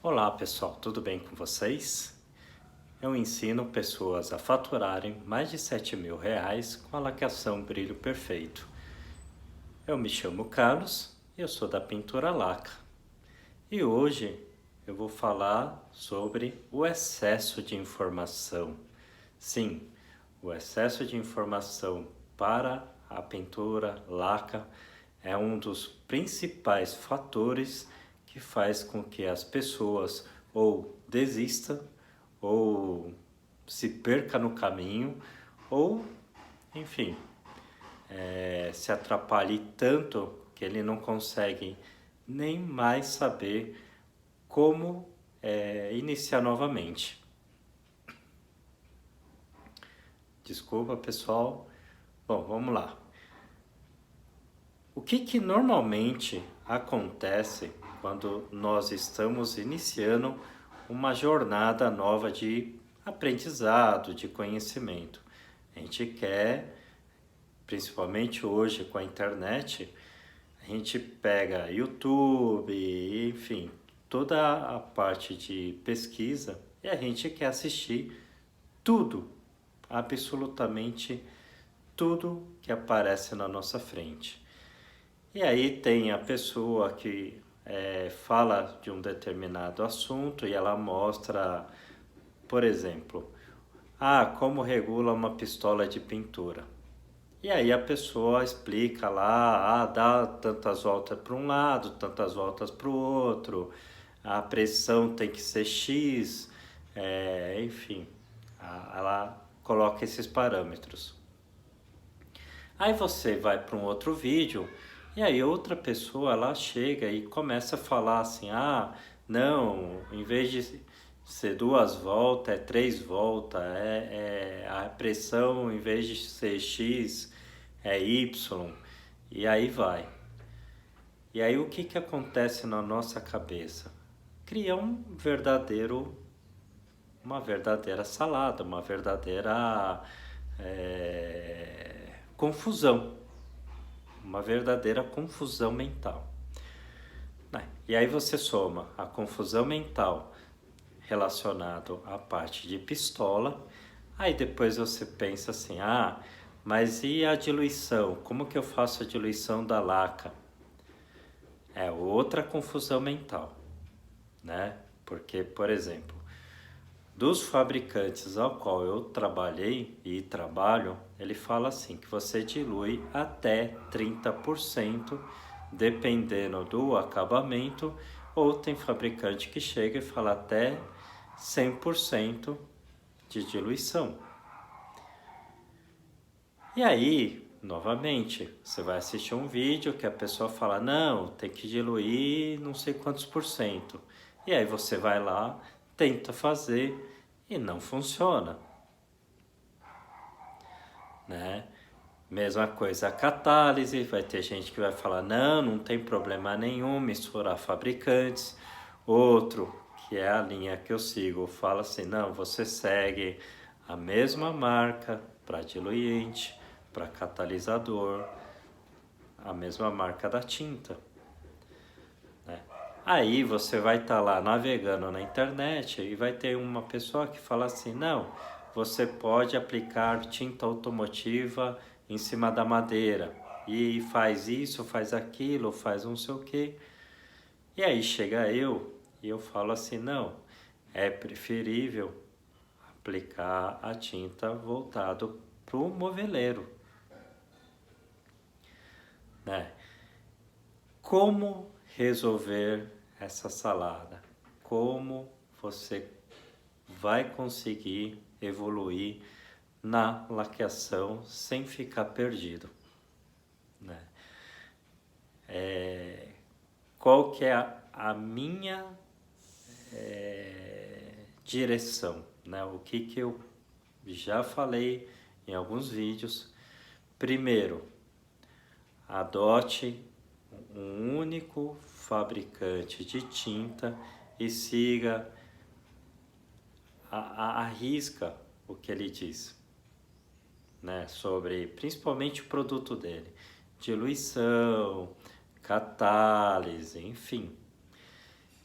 Olá pessoal, tudo bem com vocês? Eu ensino pessoas a faturarem mais de R$ 7.000 com a laqueação Brilho Perfeito. Eu me chamo Carlos e eu sou da Pintura Laca. E hoje eu vou falar sobre o excesso de informação. Sim, o excesso de informação para a pintura laca é um dos principais fatores que faz com que as pessoas ou desistam, ou se perca no caminho, ou, enfim, se atrapalhe tanto que ele não consegue nem mais saber como iniciar novamente. Desculpa, pessoal. Bom, vamos lá. O que normalmente acontece quando nós estamos iniciando uma jornada nova de aprendizado, de conhecimento? A gente quer, principalmente hoje com a internet, a gente pega YouTube, enfim, toda a parte de pesquisa e a gente quer assistir tudo, absolutamente tudo que aparece na nossa frente. E aí tem a pessoa que fala de um determinado assunto e ela mostra, por exemplo, como regula uma pistola de pintura. E aí a pessoa explica lá, dá tantas voltas para um lado, tantas voltas para o outro, a pressão tem que ser X, enfim, ela coloca esses parâmetros. Aí você vai para um outro vídeo e aí outra pessoa ela chega e começa a falar assim, não, em vez de ser 2 voltas, é 3 voltas, a pressão em vez de ser X é Y, e aí vai. E aí o que acontece na nossa cabeça? Cria uma verdadeira salada, uma verdadeira confusão, uma verdadeira confusão mental. E aí você soma a confusão mental relacionado à parte de pistola, aí depois você pensa assim, mas e a diluição? Como que eu faço a diluição da laca? É outra confusão mental, né? Porque, por exemplo, dos fabricantes ao qual eu trabalhei e trabalho, ele fala assim, que você dilui até 30%, dependendo do acabamento, ou tem fabricante que chega e fala até 100% de diluição. E aí, novamente, você vai assistir um vídeo que a pessoa fala, não, tem que diluir não sei quantos por cento. E aí você vai lá, tenta fazer e não funciona, né? Mesma coisa a catálise, vai ter gente que vai falar, não tem problema nenhum misturar fabricantes. Outro, que é a linha que eu sigo, fala assim, não, você segue a mesma marca para diluente, para catalisador, a mesma marca da tinta, né? Aí você vai estar lá navegando na internet e vai ter uma pessoa que fala assim, não, você pode aplicar tinta automotiva em cima da madeira e faz isso, faz aquilo, faz não sei o que. E aí chega eu e eu falo assim, não, é preferível aplicar a tinta voltado para o moveleiro, né? Como resolver essa salada? Como você vai conseguir evoluir na laqueação sem ficar perdido, né? Qual que é a minha direção, né? O que eu já falei em alguns vídeos. Primeiro, adote um único fabricante de tinta e siga a risca o que ele diz, né? Sobre principalmente o produto dele, diluição, catálise, enfim.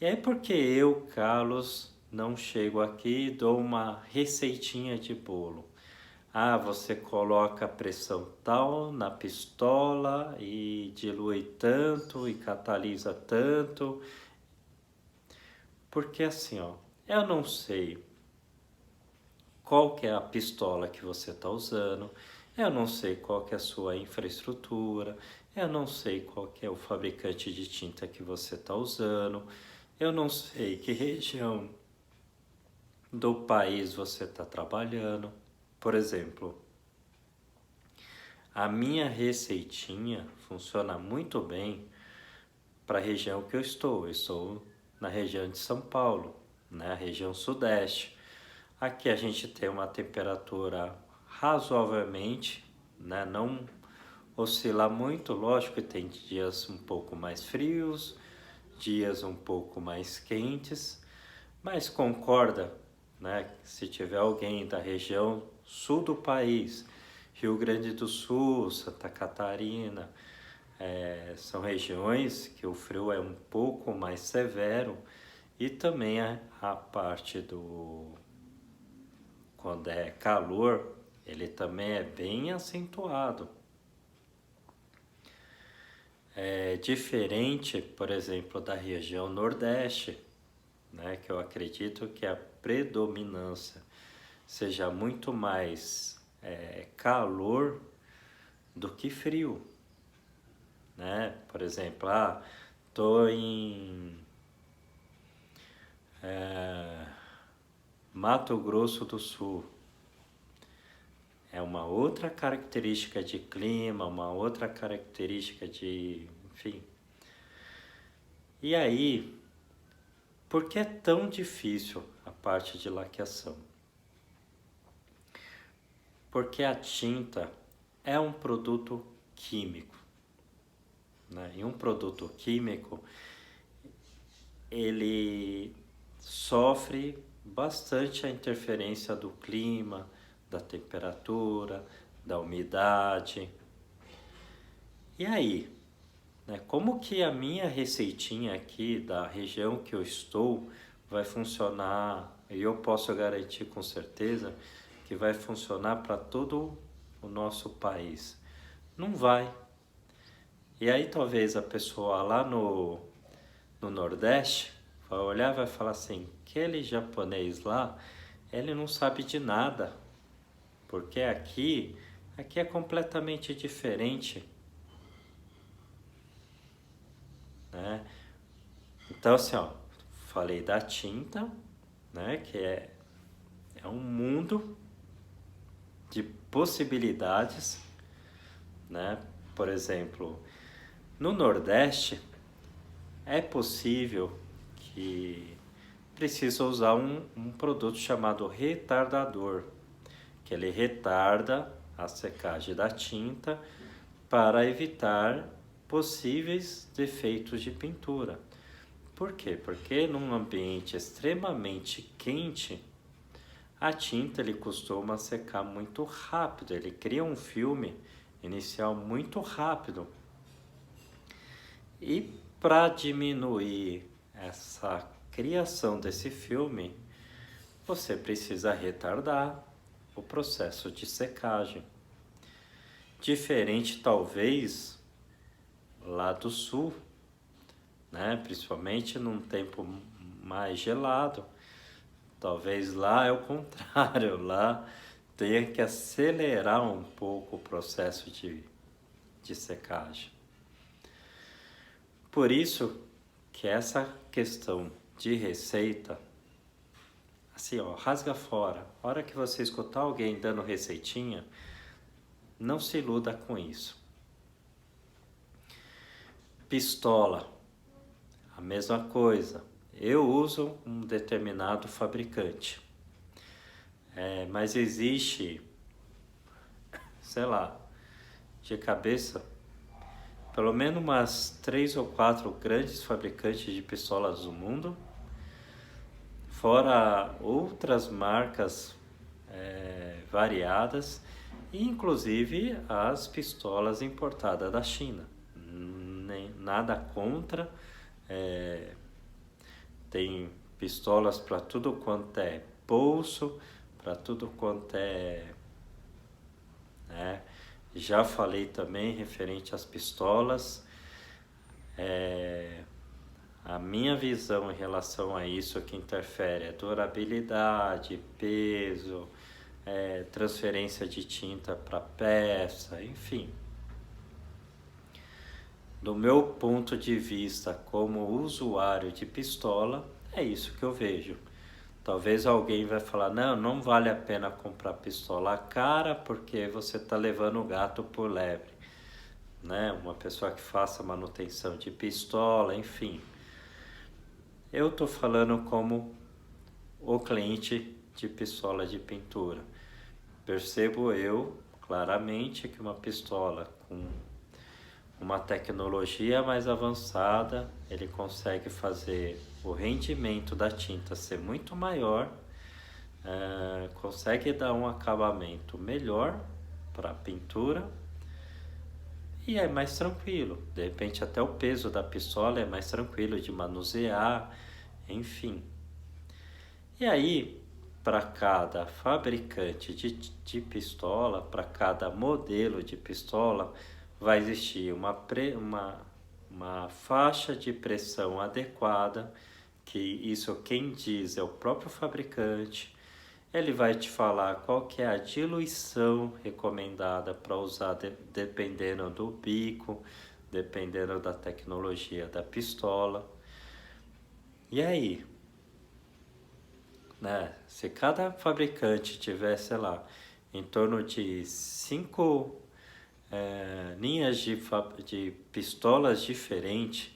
E aí porque eu, Carlos, não chego aqui e dou uma receitinha de bolo. Ah, você coloca a pressão tal na pistola e dilui tanto e catalisa tanto. Porque assim, ó, eu não sei qual que é a pistola que você está usando, eu não sei qual que é a sua infraestrutura, eu não sei qual que é o fabricante de tinta que você está usando, eu não sei que região do país você está trabalhando. Por exemplo, a minha receitinha funciona muito bem para a região que eu estou. Eu estou na região de São Paulo, né? Região sudeste. Aqui a gente tem uma temperatura razoavelmente, né? Não oscila muito, lógico que tem dias um pouco mais frios, dias um pouco mais quentes, mas concorda, né? Se tiver alguém da região sul do país, Rio Grande do Sul, Santa Catarina, são regiões que o frio é um pouco mais severo e também a parte do quando é calor, ele também é bem acentuado. É diferente, por exemplo, da região Nordeste, né, que eu acredito que a predominância seja muito mais calor do que frio, né? Por exemplo, tô em Mato Grosso do Sul. É uma outra característica de clima, uma outra característica de, enfim. E aí, por que é tão difícil a parte de laqueação? Porque a tinta é um produto químico, né? E um produto químico, ele sofre bastante a interferência do clima, da temperatura, da umidade. E aí, né, como que a minha receitinha aqui da região que eu estou vai funcionar? E eu posso garantir com certeza que vai funcionar para todo o nosso país. Não vai. E aí talvez a pessoa lá no Nordeste vai olhar e vai falar assim, aquele japonês lá, ele não sabe de nada, porque aqui é completamente diferente, né? Então assim, ó, falei da tinta, né, que é um mundo de possibilidades, né? Por exemplo, no Nordeste é possível que precisa usar um produto chamado retardador, que ele retarda a secagem da tinta para evitar possíveis defeitos de pintura. Por quê? Porque num ambiente extremamente quente, a tinta ele costuma secar muito rápido, ele cria um filme inicial muito rápido. E para diminuir essa criação desse filme, você precisa retardar o processo de secagem. Diferente talvez lá do sul, né? Principalmente num tempo mais gelado. Talvez lá é o contrário, lá tenha que acelerar um pouco o processo de secagem. Por isso que essa questão de receita, assim, ó, rasga fora. A hora que você escutar alguém dando receitinha, não se iluda com isso. Pistola, a mesma coisa. Eu uso um determinado fabricante. Mas existe, sei lá, de cabeça, pelo menos umas 3 ou 4 grandes fabricantes de pistolas do mundo, fora outras marcas variadas, e inclusive as pistolas importadas da China. Nada contra, tem pistolas para tudo quanto é bolso, para tudo quanto é, né? Já falei também referente às pistolas. A minha visão em relação a isso que interfere é durabilidade, peso, transferência de tinta para peça, enfim. Do meu ponto de vista como usuário de pistola, é isso que eu vejo. Talvez alguém vai falar, não vale a pena comprar pistola cara porque você está levando o gato por lebre, né? Uma pessoa que faça manutenção de pistola, enfim. Eu estou falando como o cliente de pistola de pintura. Percebo eu claramente que uma pistola com uma tecnologia mais avançada, ele consegue fazer o rendimento da tinta ser muito maior, consegue dar um acabamento melhor para a pintura e é mais tranquilo. De repente até o peso da pistola é mais tranquilo de manusear, enfim. E aí, para cada fabricante de pistola, para cada modelo de pistola, vai existir uma faixa de pressão adequada, que isso quem diz é o próprio fabricante. Ele vai te falar qual que é a diluição recomendada para usar dependendo do bico, dependendo da tecnologia da pistola. E aí, né? Se cada fabricante tivesse, sei lá, em torno de 5 linhas de pistolas diferentes,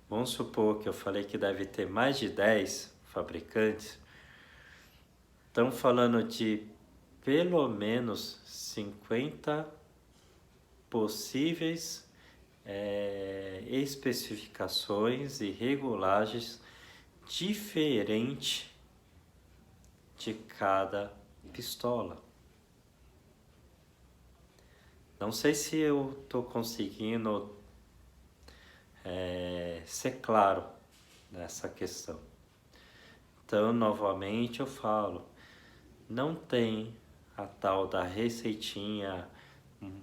vamos supor que eu falei que deve ter mais de 10 fabricantes, estão falando de pelo menos 50 possíveis especificações e regulagens diferentes de cada pistola. Não sei se eu estou conseguindo ser claro nessa questão. Então, novamente eu falo, não tem a tal da receitinha,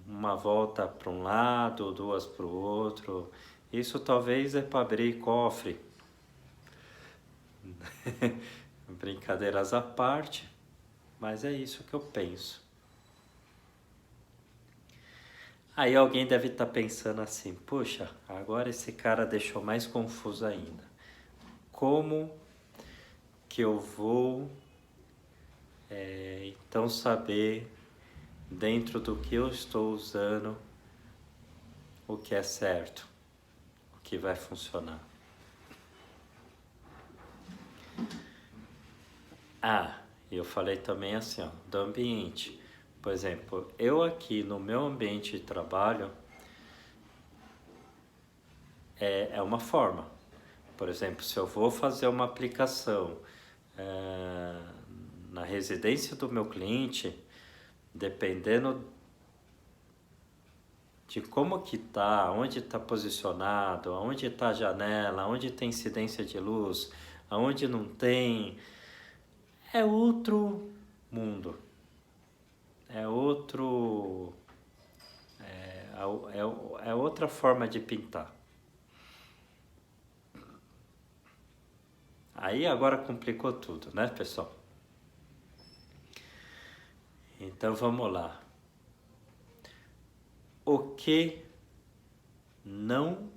uma volta para um lado, duas para o outro. Isso talvez é para abrir cofre. Brincadeiras à parte, mas é isso que eu penso. Aí alguém deve estar pensando assim, puxa, agora esse cara deixou mais confuso ainda. Como que eu vou então saber dentro do que eu estou usando o que é certo, o que vai funcionar? Eu falei também assim, ó, do ambiente. Por exemplo, eu aqui no meu ambiente de trabalho é uma forma. Por exemplo, se eu vou fazer uma aplicação na residência do meu cliente, dependendo de como que tá, onde está posicionado, onde está a janela, onde tem incidência de luz, aonde não tem, é outro mundo, é outro, é outra forma de pintar. Aí agora complicou tudo, né, pessoal? Então vamos lá. O que não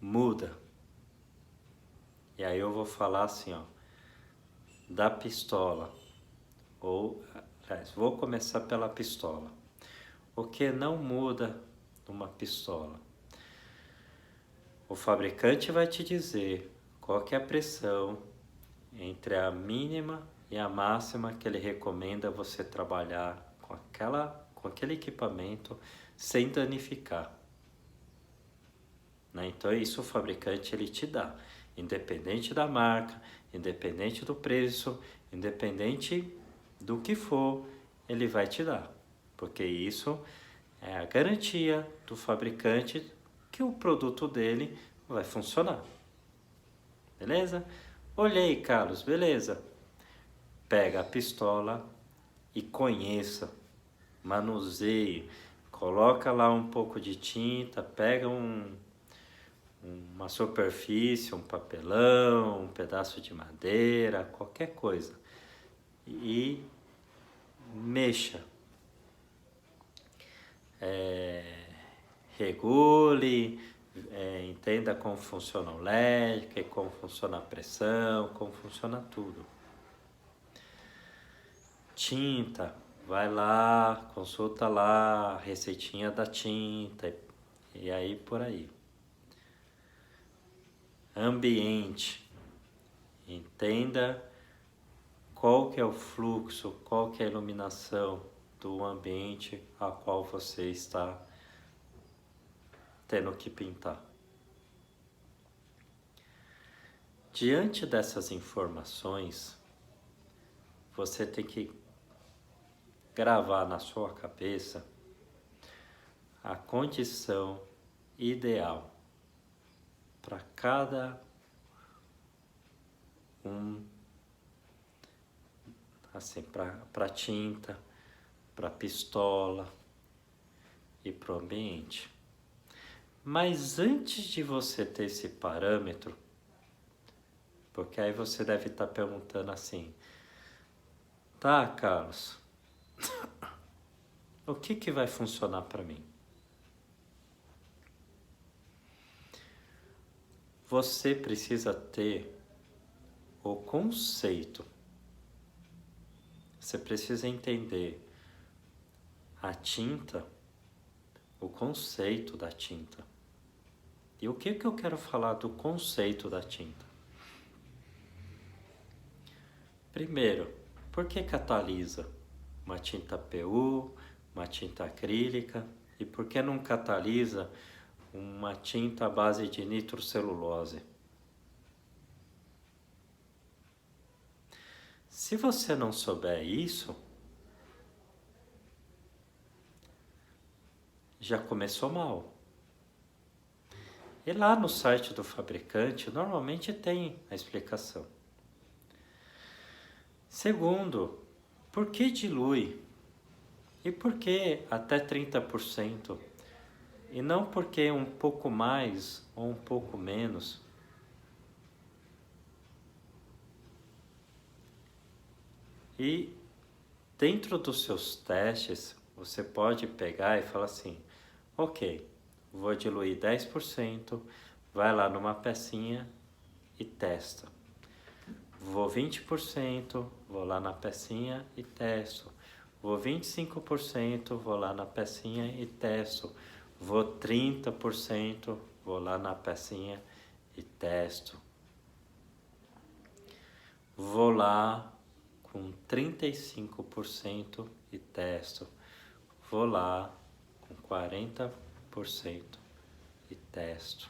muda? E aí eu vou falar assim, ó, da pistola. Ou, aliás, vou começar pela pistola. O que não muda numa pistola? O fabricante vai te dizer qual que é a pressão entre a mínima e a máxima que ele recomenda você trabalhar com aquele equipamento sem danificar. Né? Então isso o fabricante ele te dá, independente da marca, independente do preço, independente do que for, ele vai te dar, porque isso é a garantia do fabricante que o produto dele vai funcionar. beleza? Olhei, Carlos, beleza. Pega a pistola e conheça, manuseie, coloca lá um pouco de tinta, pega uma superfície, um papelão, um pedaço de madeira, qualquer coisa, e mexa. Regule, entenda como funciona o LED, como funciona a pressão, como funciona tudo. Tinta, vai lá, consulta lá a receitinha da tinta e aí por aí. Ambiente, entenda qual que é o fluxo, qual que é a iluminação do ambiente a qual você está tendo que pintar. Diante dessas informações, você tem que gravar na sua cabeça a condição ideal para cada assim, para tinta, para pistola e para o ambiente. Mas antes de você ter esse parâmetro, porque aí você deve estar perguntando assim, tá, Carlos, o que vai funcionar para mim? Você precisa ter o conceito. Você precisa entender a tinta, o conceito da tinta. E o que eu quero falar do conceito da tinta? Primeiro, por que catalisa uma tinta PU, uma tinta acrílica? E por que não catalisa uma tinta à base de nitrocelulose? Se você não souber isso, já começou mal. E lá no site do fabricante, normalmente tem a explicação. Segundo, por que dilui? E por que até 30%? E não porque um pouco mais ou um pouco menos. E dentro dos seus testes, você pode pegar e falar assim, ok, vou diluir 10%, vai lá numa pecinha e testa. Vou 20%, vou lá na pecinha e testo. Vou 25%, vou lá na pecinha e testo. Vou 30%, vou lá na pecinha e testo. Vou lá com 35% e testo. Vou lá com 40% e testo.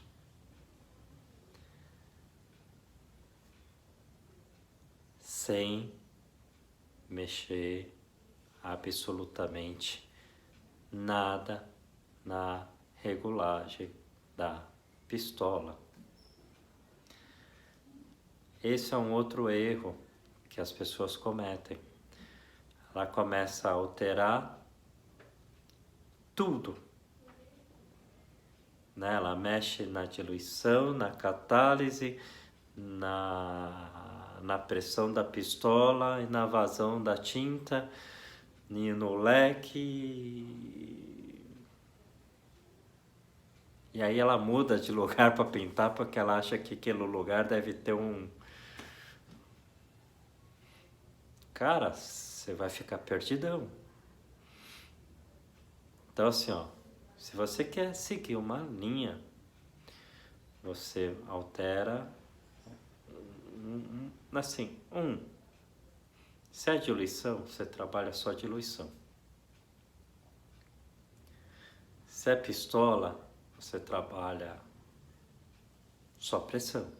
Sem mexer absolutamente nada na regulagem da pistola. Esse é um outro erro que as pessoas cometem. Ela começa a alterar tudo, né? Ela mexe na diluição, na catálise, na pressão da pistola e na vazão da tinta, e no leque. E aí ela muda de lugar para pintar porque ela acha que aquele lugar deve ter um... Cara, você vai ficar perdidão. Então assim, ó, se você quer seguir uma linha, você altera assim, se é diluição, você trabalha só diluição. Se é pistola, você trabalha só pressão.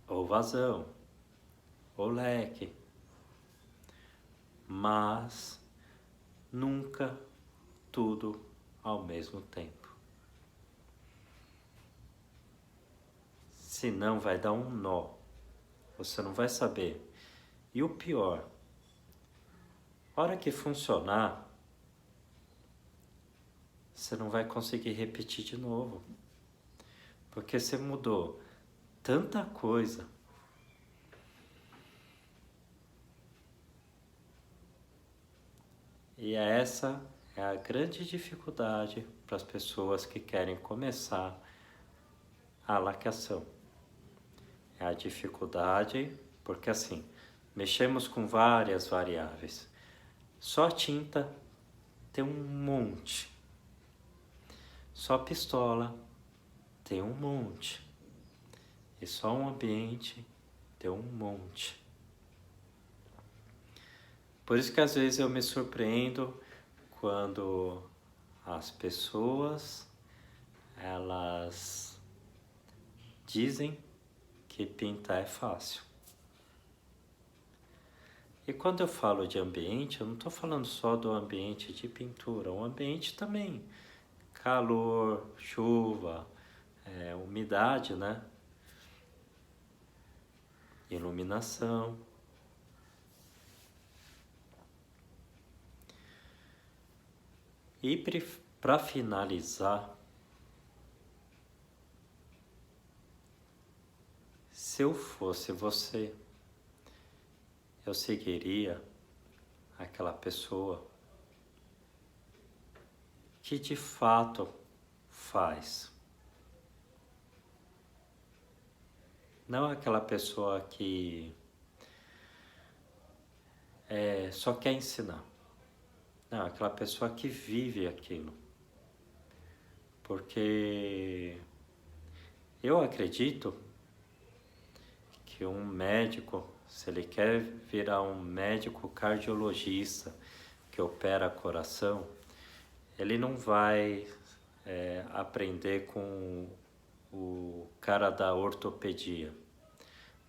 Ou vazão, ou leque. Mas nunca tudo ao mesmo tempo. Senão vai dar um nó, você não vai saber. E o pior, a hora que funcionar, você não vai conseguir repetir de novo, porque você mudou tanta coisa. E essa é a grande dificuldade para as pessoas que querem começar a laqueação. É a dificuldade, porque assim, mexemos com várias variáveis. Só tinta tem um monte. Só pistola tem um monte. E só um ambiente tem um monte. Por isso que às vezes eu me surpreendo quando as pessoas, elas dizem que pintar é fácil. E quando eu falo de ambiente, eu não estou falando só do ambiente de pintura, o ambiente também, calor, chuva, umidade, né? Iluminação. E para finalizar, se eu fosse você, eu seguiria aquela pessoa que de fato faz. Não aquela pessoa que só quer ensinar. Não, aquela pessoa que vive aquilo. Porque eu acredito que um médico, se ele quer virar um médico cardiologista que opera coração, ele não vai aprender com o cara da ortopedia.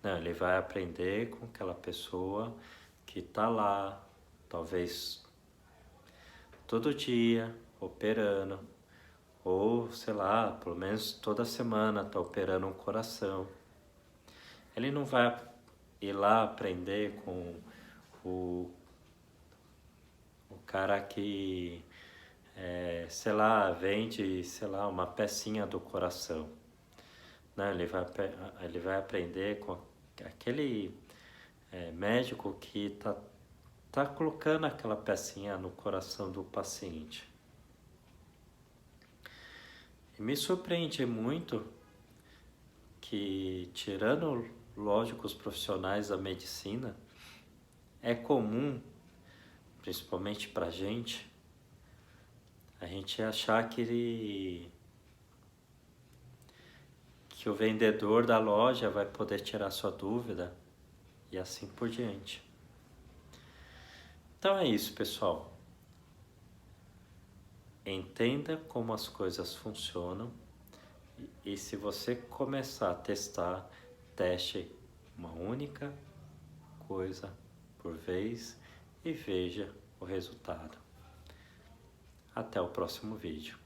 Não, ele vai aprender com aquela pessoa que está lá, talvez todo dia, operando, ou sei lá, pelo menos toda semana está operando um coração. Ele não vai ir lá aprender com o cara que, sei lá, vende, sei lá, uma pecinha do coração. Não, ele vai aprender com aquele médico que tá colocando aquela pecinha no coração do paciente. E me surpreende muito que, tirando, lógico, os profissionais da medicina, é comum, principalmente pra gente, a gente achar que o vendedor da loja vai poder tirar sua dúvida e assim por diante. Então é isso, pessoal. Entenda como as coisas funcionam e se você começar a testar, teste uma única coisa por vez e veja o resultado. Até o próximo vídeo.